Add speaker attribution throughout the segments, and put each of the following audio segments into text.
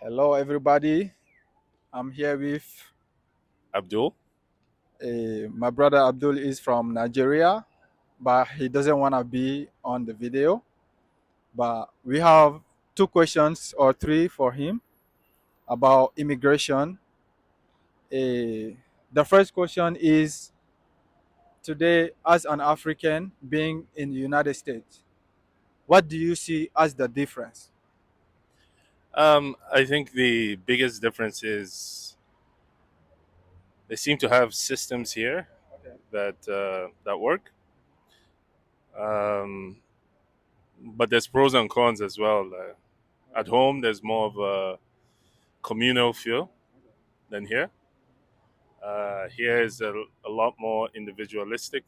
Speaker 1: Hello, everybody. I'm here with
Speaker 2: Abdul.
Speaker 1: my brother Abdul is from Nigeria, but he doesn't want to be on the video. But we have two questions or three for him about immigration. Eh, the first question is today, as an African being in the United States, what do you see as the difference?
Speaker 2: I think the biggest difference is they seem to have systems here
Speaker 1: Okay.
Speaker 2: that work, um, but there's pros and cons as well. At home, there's more of a communal feel than here. Here is a lot more individualistic.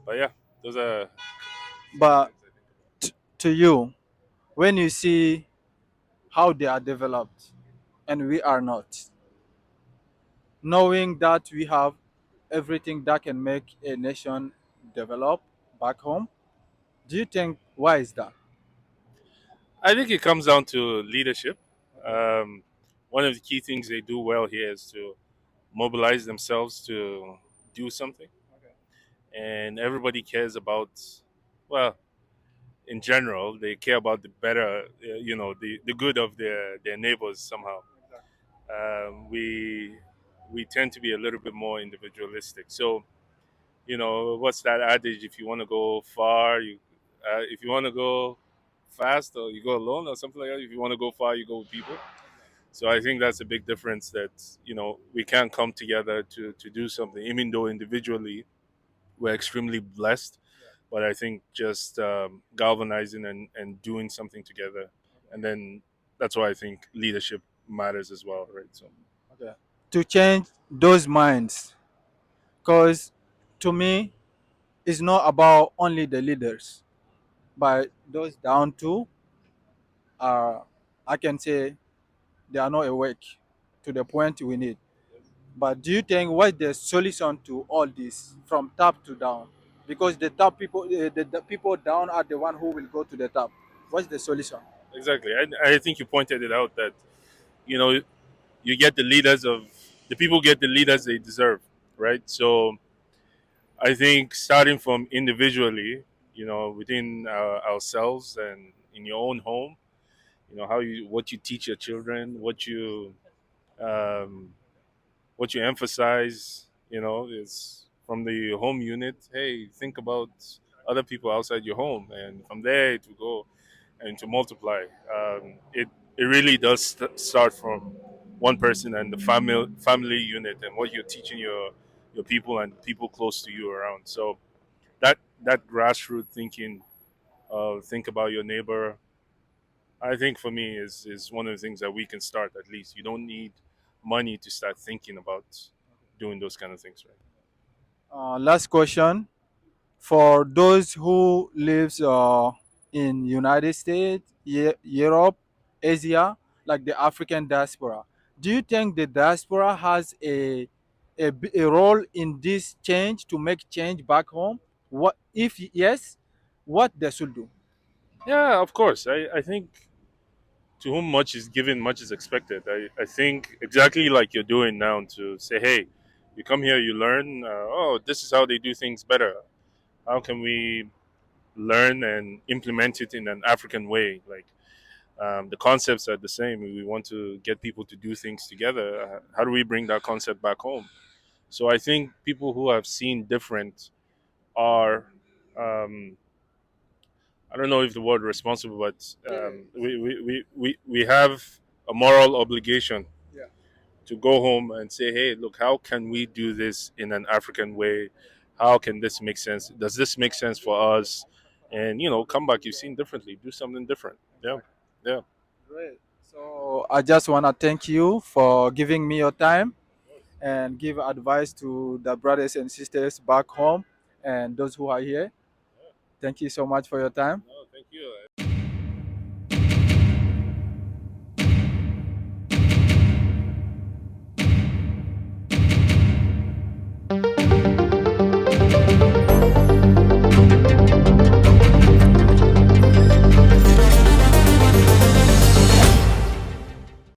Speaker 2: But yeah, those are some of the
Speaker 1: But
Speaker 2: things I think about.
Speaker 1: to you, when you see how they are developed and we are not, knowing that we have everything that can make a nation develop back home, do you think why is that?
Speaker 2: I think it comes down to leadership. Um, One of the key things they do well here is to mobilize themselves to do something, and everybody cares about, well, in general they care about the better, the good of their neighbors somehow. We tend to be a little bit more individualistic, so what's that adage? If you want to go far, if you want to go fast, or you go alone or something like that. If you want to go far, you go with people. So I think that's a big difference, that we can come together to do something, even though individually we're extremely blessed. But I think just galvanizing and doing something together, and then that's why I think leadership matters as well, right? So
Speaker 1: Okay. To change those minds, because to me, it's not about only the leaders, but those down to are, I can say, they are not awake to the point we need. But do you think what's the solution to all this from top to down? Because the top people, the people down are the one who will go to the top. What's the solution?
Speaker 2: exactly, I think you pointed it out, that you know you get the people get the leaders they deserve, right? So I think starting from individually, within ourselves and in your own home, how you what you teach your children, um, what you emphasize, is from the home unit. Hey, think about other people outside your home, and from there to go and to multiply. It really does start from one person and the family unit, and what you're teaching your people and people close to you around. So that grassroots thinking, think about your neighbor. I think for me is one of the things that we can start. At least you don't need money to start thinking about doing those kind of things, right?
Speaker 1: Last question for those who lives in United States, Europe, Asia, like the African diaspora. Do you think the diaspora has a role in this change to make change back home? What if yes? What they should do?
Speaker 2: Yeah, of course. I think to whom much is given, much is expected. I think exactly like you're doing now, to say, hey, you come here, you learn. Oh, this is how they do things better. How can we learn and implement it in an African way? Like, the concepts are the same. We want to get people to do things together. How do we bring that concept back home? So I think people who have seen different are, um, I don't know if the word responsible, but
Speaker 1: Yeah,
Speaker 2: we have a moral obligation
Speaker 1: yeah.
Speaker 2: to go home and say, hey, look, how can we do this in an African way? How can this make sense? Does this make sense for us? And come back. You've seen differently. Do something different. Yeah,
Speaker 1: Exactly.
Speaker 2: yeah.
Speaker 1: Great. So I just want to thank you for giving me your time and give advice to the brothers and sisters back home and those who are here. Thank you so much for your time.
Speaker 2: No, thank you.